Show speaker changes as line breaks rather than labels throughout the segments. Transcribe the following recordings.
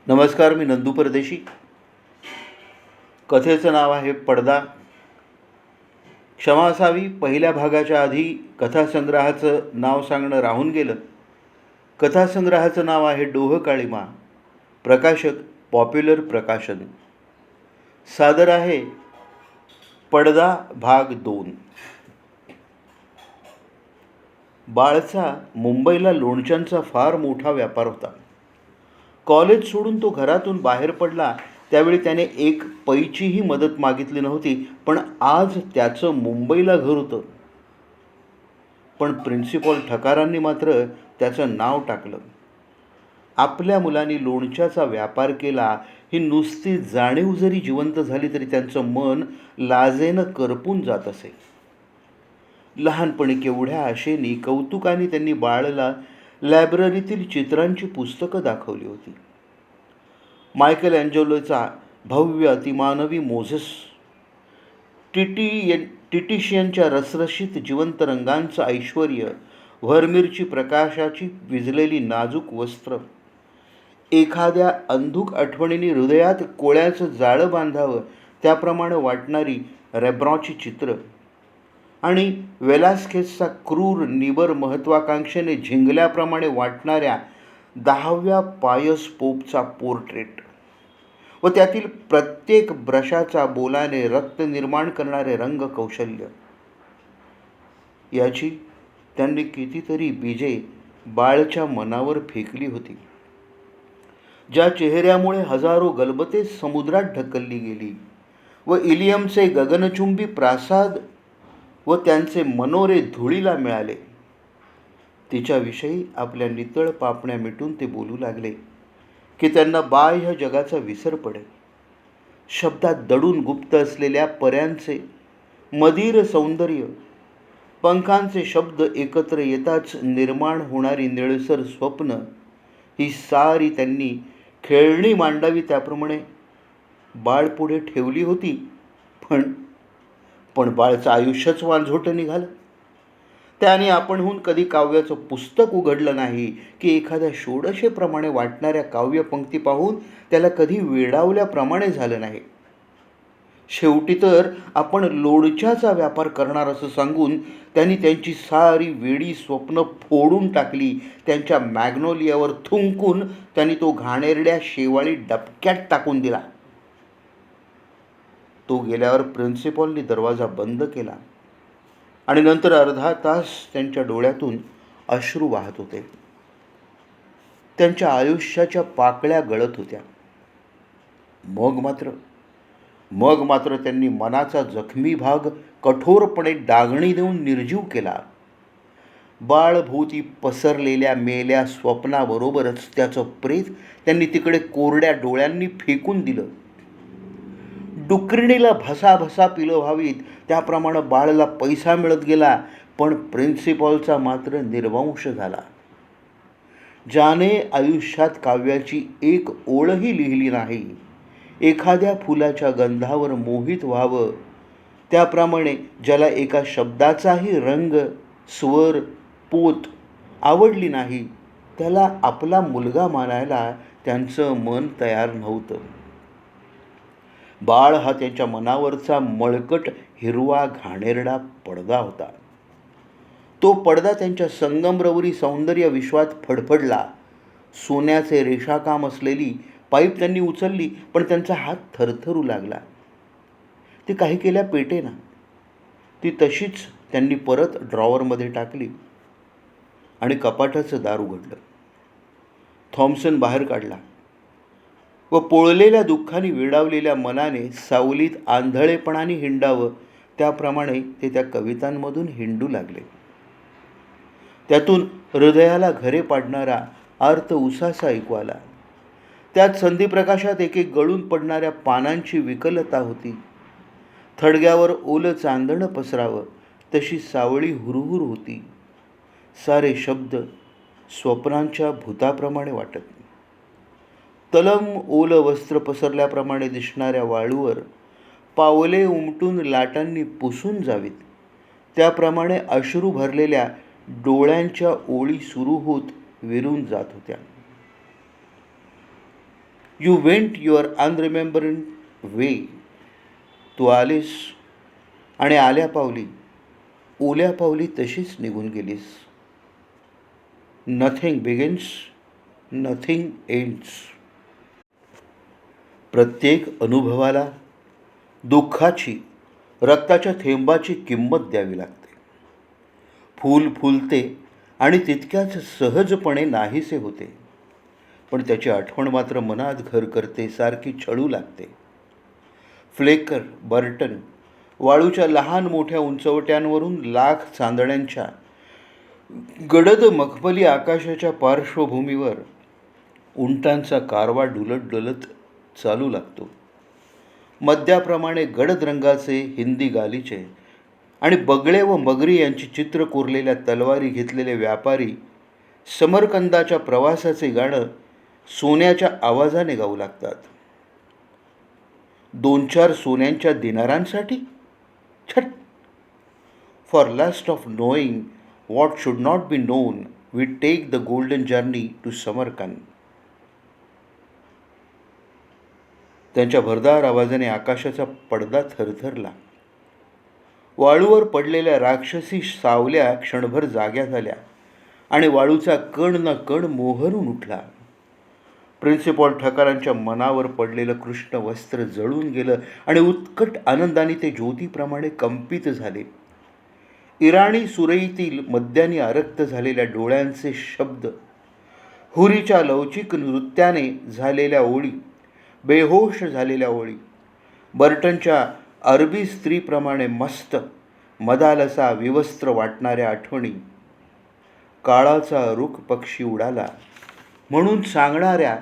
नमस्कार, मी नंदू परदेशी. कथेचं नाव आहे पडदा. क्षमा असावी, पहिल्या भागाच्या आधी कथासंग्रहाचं नाव सांगणं राहून गेलं. कथासंग्रहाचं नाव आहे डोह काळीमा. प्रकाशक पॉप्युलर प्रकाशन. सादर आहे पडदा भाग 2. बाळचा मुंबईला लोणच्यांचा फार मोठा व्यापार होता. कॉलेज सोडून तो घरातून बाहेर पडला त्यावेळी त्याने एक पैचीही मदत मागितली नव्हती. पण आज त्याचं मुंबईला घर होतं. पण प्रिन्सिपॉल ठकारांनी मात्र त्याचं नाव टाकलं. आपल्या मुलांनी लोणच्याचा व्यापार केला ही नुसती जाणीव जरी जिवंत झाली तरी त्यांचं मन लाजेनं करपून जात असे. लहानपणी केवढ्या आशेने कौतुकाने त्यांनी बाळाला लायब्ररीतील चित्रांची पुस्तकं दाखवली होती. मायकेल अँजेलोचा भव्य अतिमानवी मोझेस, टिटिशियनच्या रसरशीत जिवंत रंगांचं ऐश्वर, व्हरमीरची प्रकाशाची विझलेली नाजूक वस्त्र, एखाद्या अंधुक आठवणीने हृदयात कोळ्याचं जाळं बांधावं त्याप्रमाणे वाटणारी रेब्रॉची चित्र आणि वेलास्केसचा क्रूर निबर महत्त्वाकांक्षेने झिंगल्याप्रमाणे वाटणाऱ्या 10व्या पायस पोपचा पोर्ट्रेट व त्यातील प्रत्येक ब्रशाचा बोलाने रक्त निर्माण करणारे रंग कौशल्य, याची त्यांनी कितीतरी बीजे बाळच्या मनावर फेकली होती. ज्या चेहऱ्यामुळे हजारो गलबते समुद्रात ढकलली गेली व इलियमचे गगनचुंबी प्रासाद व त्यांचे मनोरे धुळीला मिळाले, तिच्याविषयी आपल्या नितळ पापण्या मिटून ते बोलू लागले की त्यांना बाह्य जगाचा विसर पडेल. शब्दात दडून गुप्त असलेल्या पऱ्यांचे मधीर सौंदर्य, पंखांचे शब्द एकत्र येताच निर्माण होणारी निळसर स्वप्न, ही सारी त्यांनी खेळणी मांडावी त्याप्रमाणे बाळ पुढे ठेवली होती. पण बाळचं आयुष्यच वांझोटं निघालं. त्याने आपणहून कधी काव्याचं पुस्तक उघडलं नाही की एखाद्या षोडशेप्रमाणे वाटणाऱ्या काव्यपंक्ती पाहून त्याला कधी वेडावल्याप्रमाणे झालं नाही. शेवटी तर आपण लोणच्याचा व्यापार करणार असं सांगून त्यांनी त्यांची सारी वेडी स्वप्न फोडून टाकली. त्यांच्या मॅग्नोलियावर थुंकून त्यांनी तो घाणेरड्या शेवाळी डबक्यात टाकून दिला. तो गेल्यावर प्रिन्सिपॉलनी दरवाजा बंद केला आणि नंतर अर्धा तास त्यांच्या डोळ्यातून अश्रू वाहत होते. त्यांच्या आयुष्याच्या पाकळ्या गळत होत्या. मग मात्र त्यांनी मनाचा जखमी भाग कठोरपणे डागणी देऊन निर्जीव केला. बाळभोवती पसरलेल्या मेल्या स्वप्नाबरोबरच त्याचं प्रेत त्यांनी तिकडे कोरड्या डोळ्यांनी फेकून दिलं. डुकरिणीला भसाभसा पिलं व्हावीत त्याप्रमाणे बाळला पैसा मिळत गेला, पण प्रिन्सिपॉलचा मात्र निर्वंश झाला. ज्याने आयुष्यात काव्याची एक ओळही लिहिली नाही, एखाद्या फुलाच्या गंधावर मोहित व्हावं त्याप्रमाणे ज्याला एका शब्दाचाही रंग, स्वर, पोत आवडली नाही, त्याला आपला मुलगा मानायला त्यांचं मन तयार नव्हतं. बाळ हा त्यांच्या मनावरचा मळकट हिरवा घाणेरडा पडदा होता. तो पडदा त्यांच्या संगमरवरी सौंदर्य विश्वात फडफडला. सोन्याचे रेषाकाम असलेली पाईप त्यांनी उचलली, पण त्यांचा हात थरथरू लागला. ती काही केल्या पेटेना. ती तशीच त्यांनी परत ड्रॉवरमध्ये टाकली आणि कपाटाचं दार उघडलं. थॉम्सन बाहेर काढला व पोळलेल्या दुःखाने वेडावलेल्या मनाने सावलीत आंधळेपणाने हिंडावं त्याप्रमाणे ते त्या कवितांमधून हिंडू लागले. त्यातून हृदयाला घरे पाडणारा अर्थ उसासा ऐकू आला. त्यात संधिप्रकाशात एक एक गळून पडणाऱ्या पानांची विकलता होती. थडग्यावर ओलं चांदणं पसरावं तशी सावळी हुरहुर होती. सारे शब्द स्वप्नांच्या भूताप्रमाणे वाटत. तलम ओलं वस्त्र पसरल्याप्रमाणे दिसणाऱ्या वाळूवर पावले उमटून लाटांनी पुसून जावीत त्याप्रमाणे अश्रू भरलेल्या डोळ्यांच्या ओळी सुरू होत विरून जात होत्या. यू वेंट युअर अनरिमेंबरिंग वे. तू आलीस आणि आल्या पावली, ओल्या पावली तशीच निघून गेलीस. Nothing begins, nothing ends. प्रत्येक अनुभवाला दुःखाची, रक्ताच्या थेंबाची किंमत द्यावी लागते. फूल फुलते आणि तितक्याच सहजपणे नाहीसे होते, पण त्याची आठवण मात्र मनात घर करते, सारखी छळू लागते. फ्लेकर, बर्टन, वाळूच्या लहान मोठ्या उंचवट्यांवरून लाख चांदण्यांच्या गडद मखमली आकाशाच्या पार्श्वभूमीवर उंटांचा कारवा डुलत डुलत चालू लागतो. मद्याप्रमाणे गडद रंगाचे हिंदी गालिचे आणि बगळे व मगरी यांची चित्र कोरलेल्या तलवारी घेतलेले व्यापारी समरकंदाच्या प्रवासाचे गाणं सोन्याच्या आवाजाने गाऊ लागतात. 2-4 सोन्यांच्या दिनारांसाठी? छट! For lust of knowing what should not be known, we take the golden journey to Samarkand. त्यांच्या भरदार आवाजाने आकाशाचा पडदा थरथरला. वाळूवर पडलेल्या राक्षसी सावल्या क्षणभर जाग्या झाल्या आणि वाळूचा कण न कण मोहरून उठला. प्रिन्सिपॉल ठकारांच्या मनावर पडलेलं कृष्ण वस्त्र जळून गेलं आणि उत्कट आनंदाने ते ज्योतीप्रमाणे कंपित झाले. इराणी सुरईतील मद्याने आरक्त झालेल्या डोळ्यांचे शब्द, हुरीच्या लवचिक नृत्याने झालेल्या ओळी, बेहोश झालेल्या ओळी, बर्टनच्या अरबी स्त्रीप्रमाणे मस्त मदालसा विवस्त्र वाटणाऱ्या आठवणी, काळाचा रुख पक्षी उडाला म्हणून सांगणाऱ्या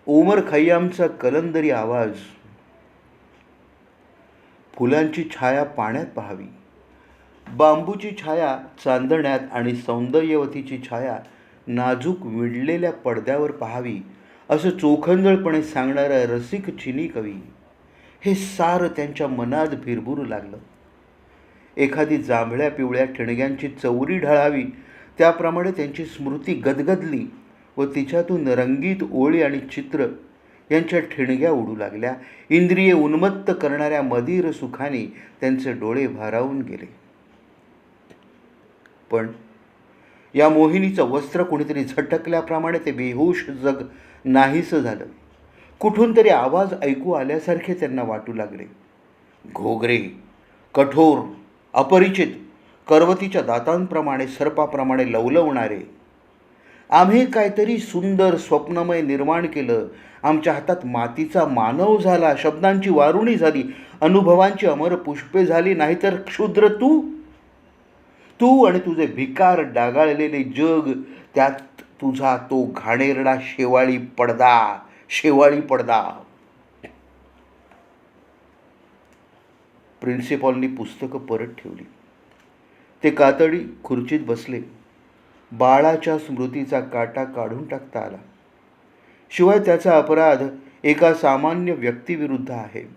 ओमर खय्यामचा कलंदरी आवाज, फुलांची छाया पाण्यात पाहावी, बांबूची छाया चांदण्यात आणि सौंदर्यवतीची छाया नाजूक विणलेल्या पडद्यावर पाहावी, असं चोखंदळपणे सांगणारा रसिक चिनी कवी, हे सार त्यांच्या मनात भिरभुरू लागलं. एखादी जांभळ्या पिवळ्या ठिणग्यांची चौरी ढळावी त्याप्रमाणे त्यांची स्मृती गदगदली व तिच्यातून रंगीत ओळी आणि चित्र यांच्या ठिणग्या उडू लागल्या. इंद्रिये उन्मत्त करणाऱ्या मधीर सुखाने त्यांचे डोळे भारावून गेले. पण या मोहिनीचं वस्त्र कुणीतरी झटकल्याप्रमाणे ते बेहोश जग नाहीसं झालं. कुठून तरी आवाज ऐकू आल्यासारखे त्यांना वाटू लागले. घोगरे, कठोर, अपरिचित, करवतीच्या दातांप्रमाणे सर्पाप्रमाणे लवलवणारे. आम्ही काहीतरी सुंदर स्वप्नमय निर्माण केलं. आमच्या हातात मातीचा मानव झाला, शब्दांची वारुणी झाली, अनुभवांची अमर पुष्पे झाली. नाहीतर क्षुद्र तू आणि तुझे भिकार डागाळलेले जग, त्यात तुझा तो घाणेरडा शेवाळी पडदा. प्रिन्सिपॉलनी पुस्तकं परत ठेवली. ते कातडी खुर्चीत बसले. बाळाच्या स्मृतीचा काटा काढून टाकता आला. शिवाय त्याचा अपराध एका सामान्य व्यक्तीविरुद्ध आहे.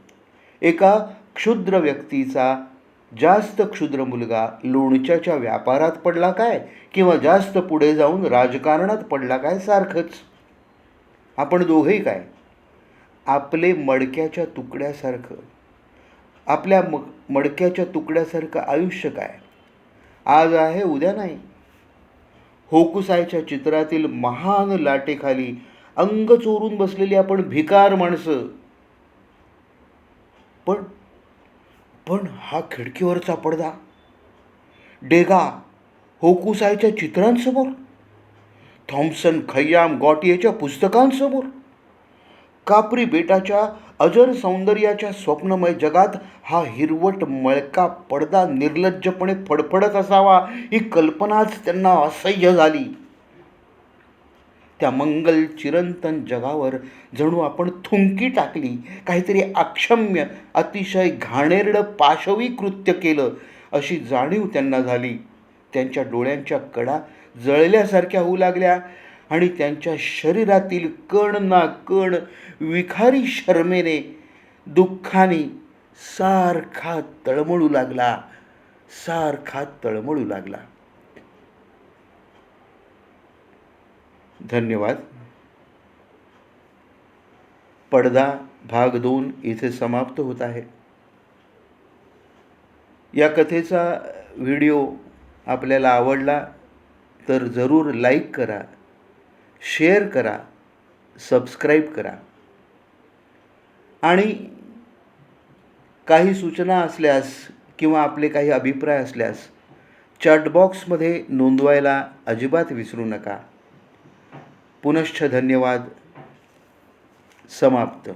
एका क्षुद्र व्यक्तीचा जास्त क्षुद्र मुलगा लोणच्याच्या व्यापारात पडला काय किंवा जास्त पुढे जाऊन राजकारणात पडला काय सारखंच. आपण दोघेही काय, आपल्या मडक्याच्या तुकड्यासारखं आयुष्य काय, आज आहे उद्या नाही. होकुसायच्या चित्रातील महान लाटेखाली अंग चोरून बसलेली आपण भिकार माणसं. पण हा खिडकीवरचा पडदा, डेगा होकुसायच्या चित्रांसमोर, थॉम्सन, खय्याम, गॉटियेच्या पुस्तकांसमोर, कापरी बेटाच्या अजर सौंदर्याच्या स्वप्नमय जगात हा हिरवट मळका पडदा निर्लज्जपणे फडफडत असावा, ही कल्पनाच त्यांना असह्य झाली. त्या मंगल चिरंतन जगावर जणू आपण थुंकी टाकली, काहीतरी अक्षम्य, अतिशय घाणेरडं पाशवी कृत्य केलं अशी जाणीव त्यांना झाली. त्यांच्या डोळ्यांच्या कडा जळल्यासारख्या होऊ लागल्या आणि त्यांच्या शरीरातील कण ना कण विखारी शरमेने, दुःखाने सारखा तळमळू लागला. धन्यवाद. पडदा भाग 2 इथे समाप्त होत आहे. या कथेचा व्हिडिओ आपल्याला आवडला तर जरूर लाईक करा, शेअर करा, सबस्क्राईब करा आणि काही सूचना असल्यास किंवा आपले काही अभिप्राय असल्यास चॅट बॉक्समध्ये नोंदवायला अजिबात विसरू नका. पुनश्च धन्यवाद. समाप्त.